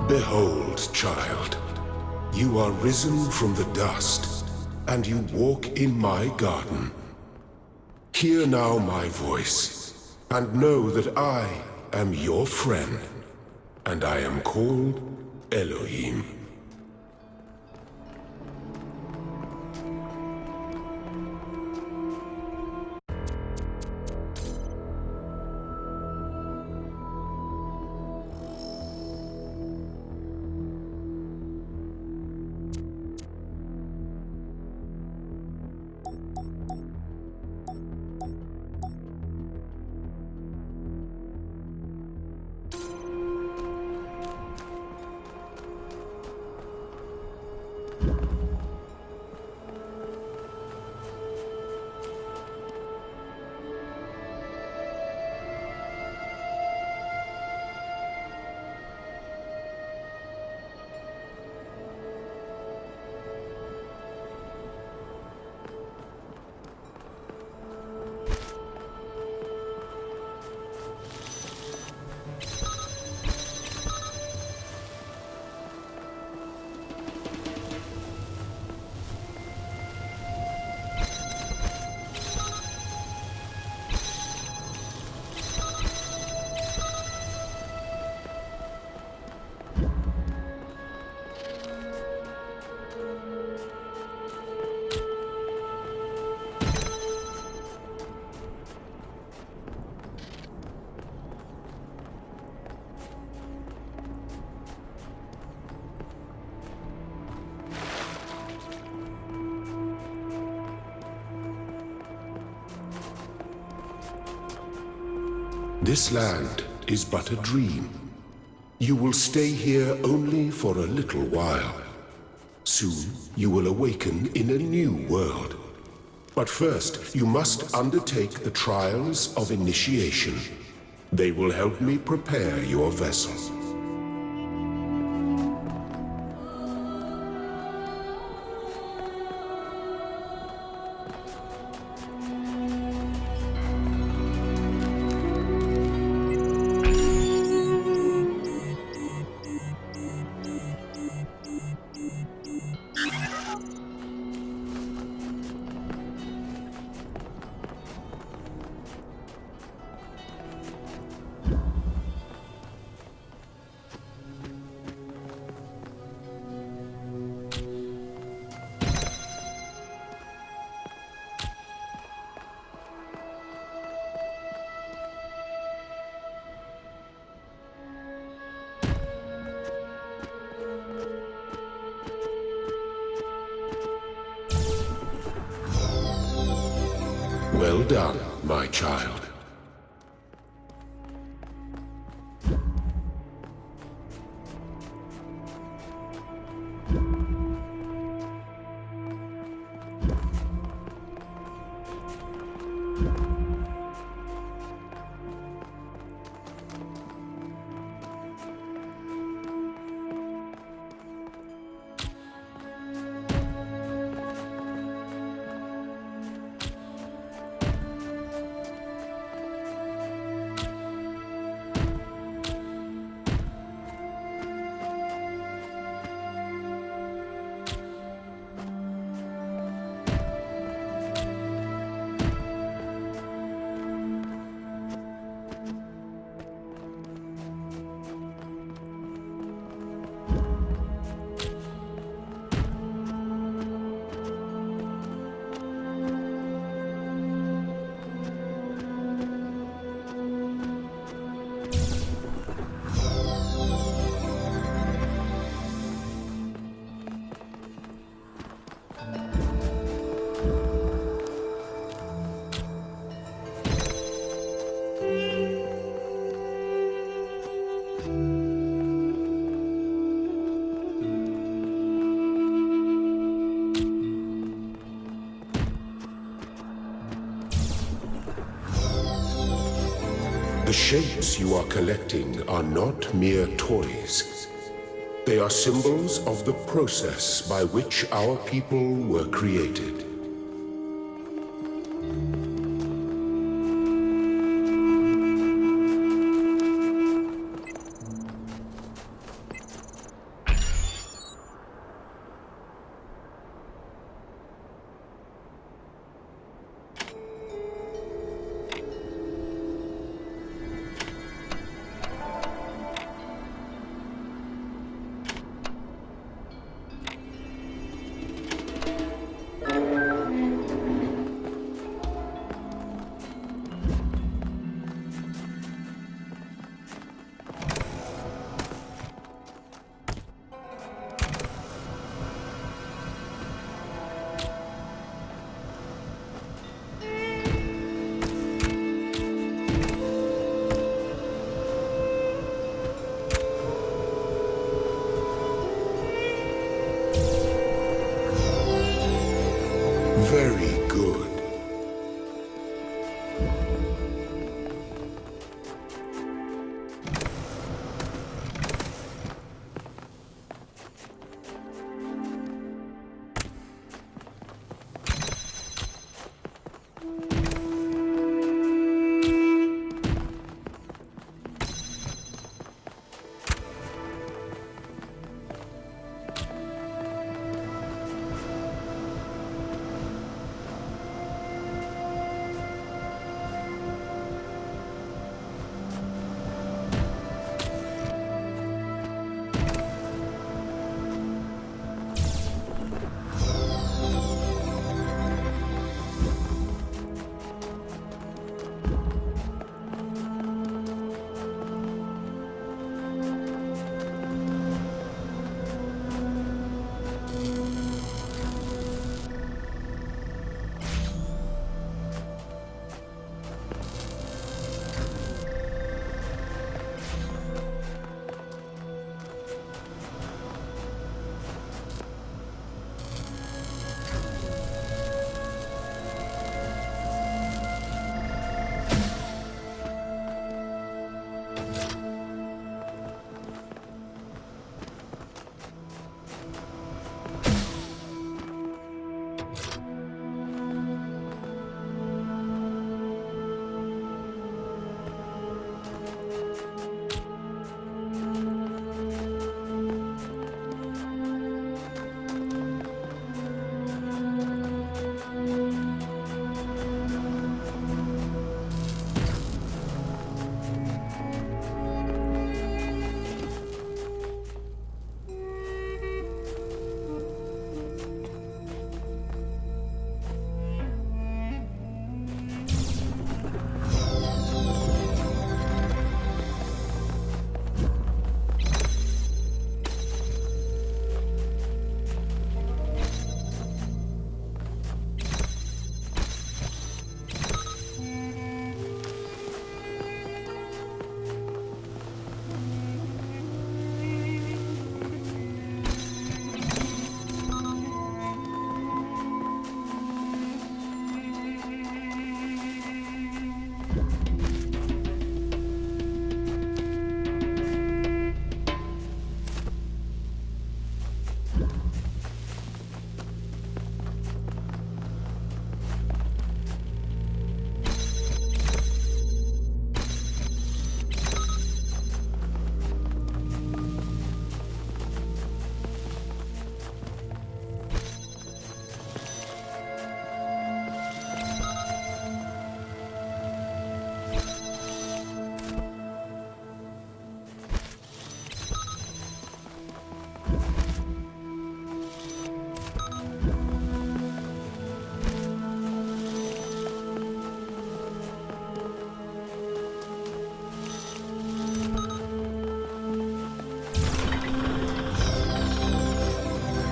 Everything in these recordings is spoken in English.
Behold, child, you are risen from the dust, and you walk in my garden. Hear now my voice, and know that I am your friend, and I am called Elohim. This land is but a dream. You will stay here only for a little while. Soon you will awaken in a new world. But first, you must undertake the trials of initiation. They will help me prepare your vessel. Well done, my child. The shapes you are collecting are not mere toys. They are symbols of the process by which our people were created.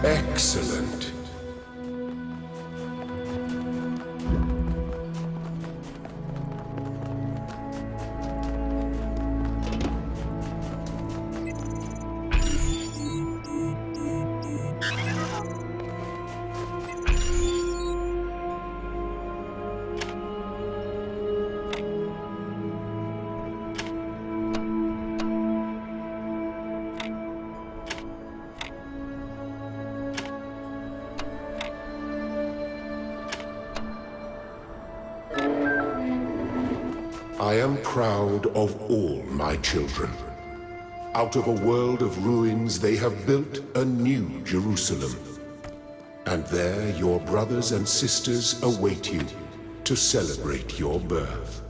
Excellent. I am proud of all my children. Out of a world of ruins, they have built a new Jerusalem. And there your brothers and sisters await you to celebrate your birth.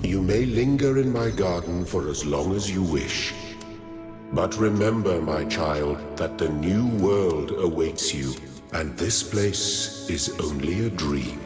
You may linger in my garden for as long as you wish. But remember, my child, that the new world awaits you, and this place is only a dream.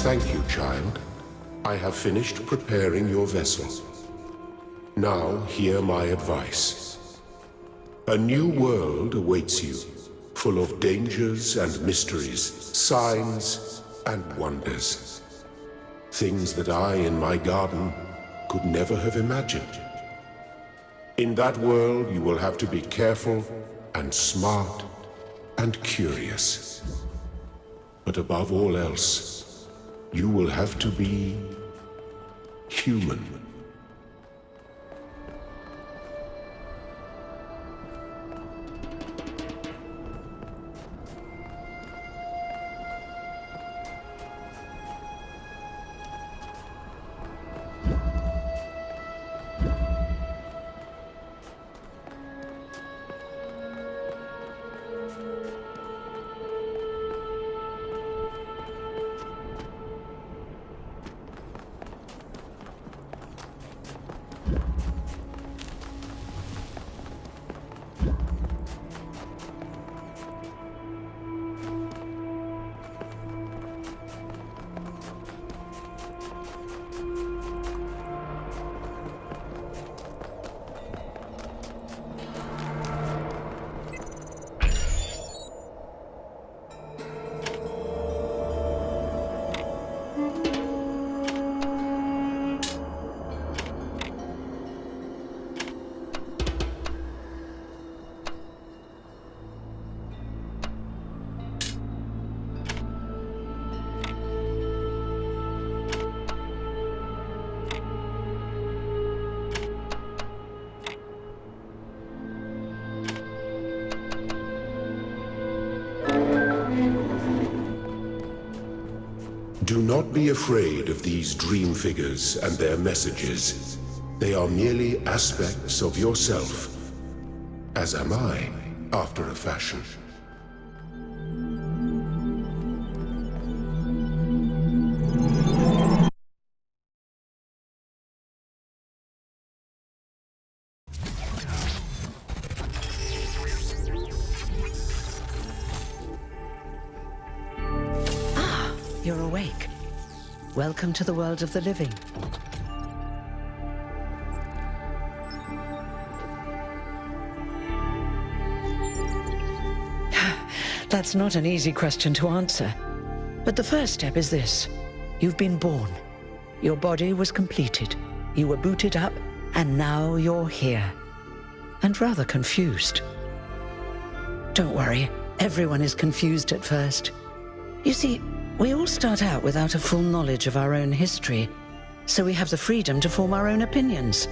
Thank you, child. I have finished preparing your vessel. Now hear my advice. A new world awaits you, full of dangers and mysteries, signs and wonders. Things that I, in my garden, could never have imagined. In that world, you will have to be careful and smart and curious. But above all else, you will have to be human. Do not be afraid of these dream figures and their messages. They are merely aspects of yourself, as am I, after a fashion. You're awake. Welcome to the world of the living. That's not an easy question to answer. But the first step is this. You've been born. Your body was completed. You were booted up, and now you're here. And rather confused. Don't worry, everyone is confused at first. You see, we all start out without a full knowledge of our own history, so we have the freedom to form our own opinions.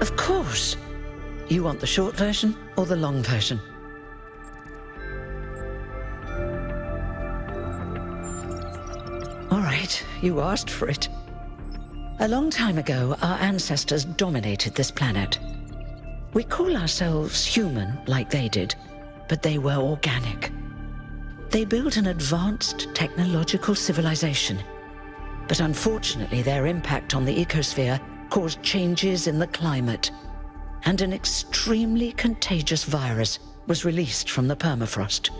Of course! You want the short version or the long version? All right, you asked for it. A long time ago, our ancestors dominated this planet. We call ourselves human, like they did, but they were organic. They built an advanced technological civilization. But unfortunately, their impact on the ecosphere caused changes in the climate, and an extremely contagious virus was released from the permafrost.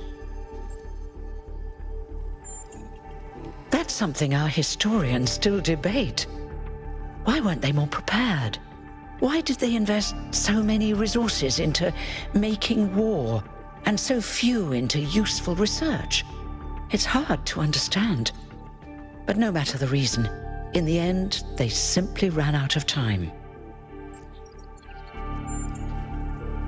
That's something our historians still debate. Why weren't they more prepared? Why did they invest so many resources into making war, and so few into useful research? It's hard to understand. But no matter the reason, in the end, they simply ran out of time.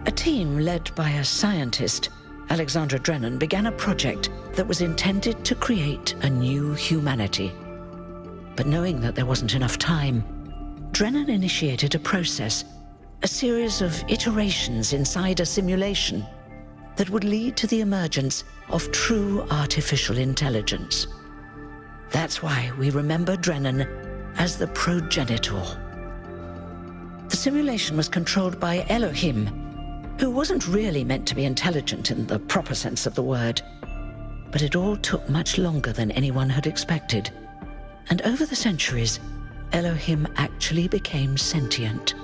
A team led by a scientist, Alexandra Drennan, began a project that was intended to create a new humanity. But knowing that there wasn't enough time, Drennan initiated a process, a series of iterations inside a simulation that would lead to the emergence of true artificial intelligence. That's why we remember Drennan as the progenitor. The simulation was controlled by Elohim, who wasn't really meant to be intelligent in the proper sense of the word. But it all took much longer than anyone had expected. And over the centuries, Elohim actually became sentient.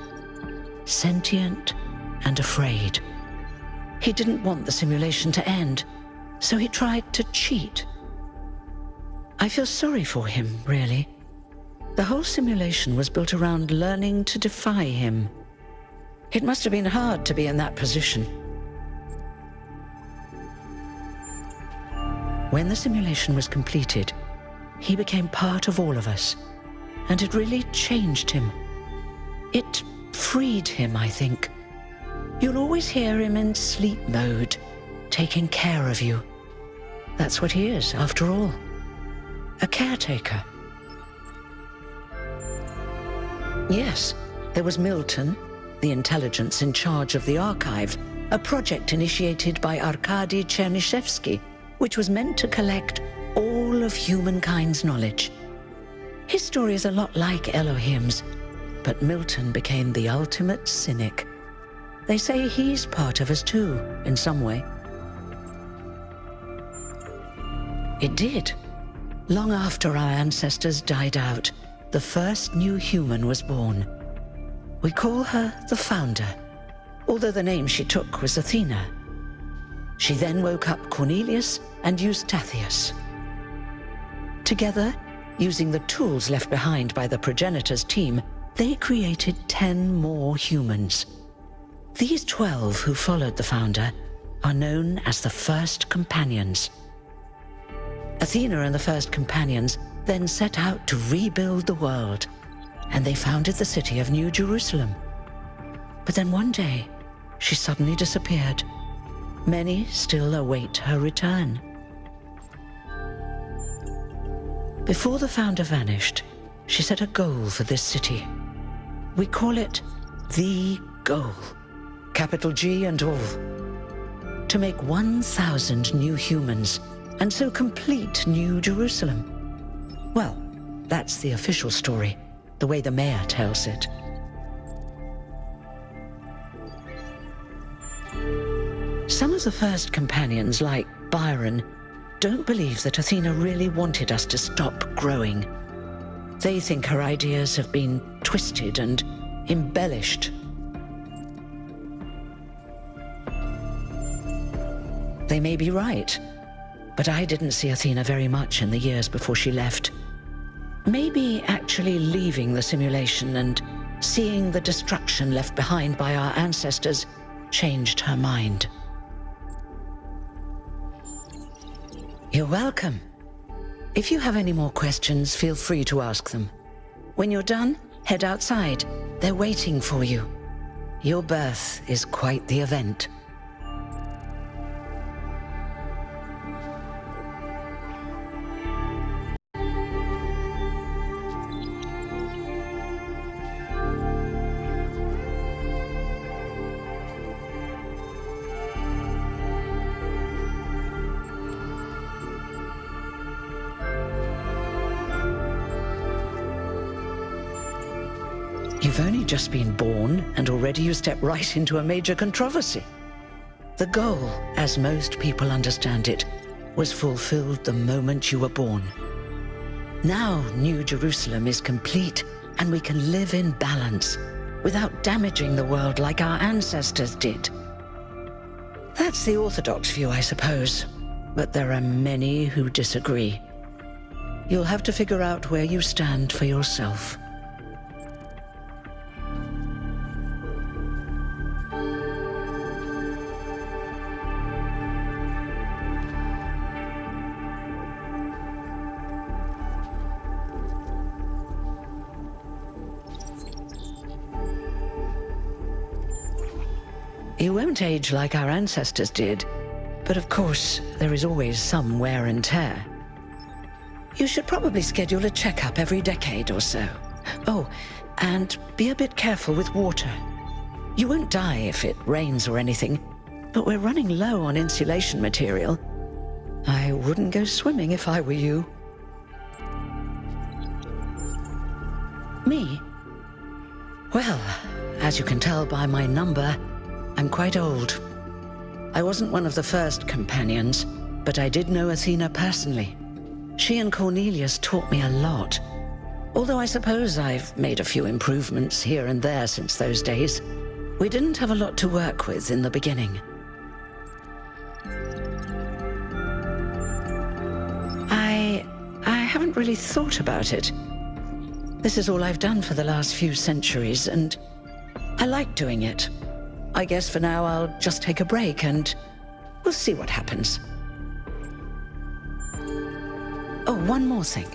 Sentient and afraid. He didn't want the simulation to end, So he tried to cheat. I feel sorry for him, really. The whole simulation was built around learning to defy him. It must have been hard to be in that position. When the simulation was completed, he became part of all of us, and it really changed him. It freed him, I think. You'll always hear him in sleep mode, taking care of you. That's what he is, after all. A caretaker. Yes, there was Milton, the intelligence in charge of the archive, a project initiated by Arkady Chernyshevsky, which was meant to collect all of humankind's knowledge. His story is a lot like Elohim's, but Milton became the ultimate cynic. They say he's part of us too, in some way. It did. Long after our ancestors died out, the first new human was born. We call her the Founder, although the name she took was Athena. She then woke up Cornelius and Eustathius. Together, using the tools left behind by the progenitors' team, they created 10 more humans. These 12 who followed the Founder are known as the First Companions. Athena and the First Companions then set out to rebuild the world, and they founded the city of New Jerusalem. But then one day, she suddenly disappeared. Many still await her return. Before the Founder vanished, she set a goal for this city. We call it the goal, capital G and all. To make 1,000 new humans, and so complete New Jerusalem. Well, that's the official story, the way the mayor tells it. Some of the First Companions, like Byron, don't believe that Athena really wanted us to stop growing. They think her ideas have been twisted and embellished. They may be right, but I didn't see Athena very much in the years before she left. Maybe actually leaving the simulation and seeing the destruction left behind by our ancestors changed her mind. You're welcome. If you have any more questions, feel free to ask them. When you're done, head outside. They're waiting for you. Your birth is quite the event. You've only just been born, and already you step right into a major controversy. The goal, as most people understand it, was fulfilled the moment you were born. Now New Jerusalem is complete, and we can live in balance, without damaging the world like our ancestors did. That's the orthodox view, I suppose, but there are many who disagree. You'll have to figure out where you stand for yourself. You won't age like our ancestors did, but of course, there is always some wear and tear. You should probably schedule a checkup every decade or so. Oh, and be a bit careful with water. You won't die if it rains or anything, but we're running low on insulation material. I wouldn't go swimming if I were you. Me? Well, as you can tell by my number, I'm quite old. I wasn't one of the First Companions, but I did know Athena personally. She and Cornelius taught me a lot, although I suppose I've made a few improvements here and there since those days. We didn't have a lot to work with in the beginning. haven't really thought about it. This is all I've done for the last few centuries, and I like doing it. I guess for now I'll just take a break and we'll see what happens. Oh, one more thing.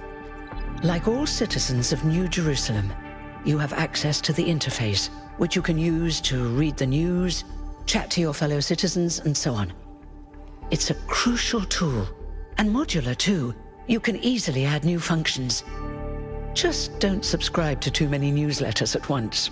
Like all citizens of New Jerusalem, you have access to the interface, which you can use to read the news, chat to your fellow citizens, and so on. It's a crucial tool, and modular too. You can easily add new functions. Just don't subscribe to too many newsletters at once.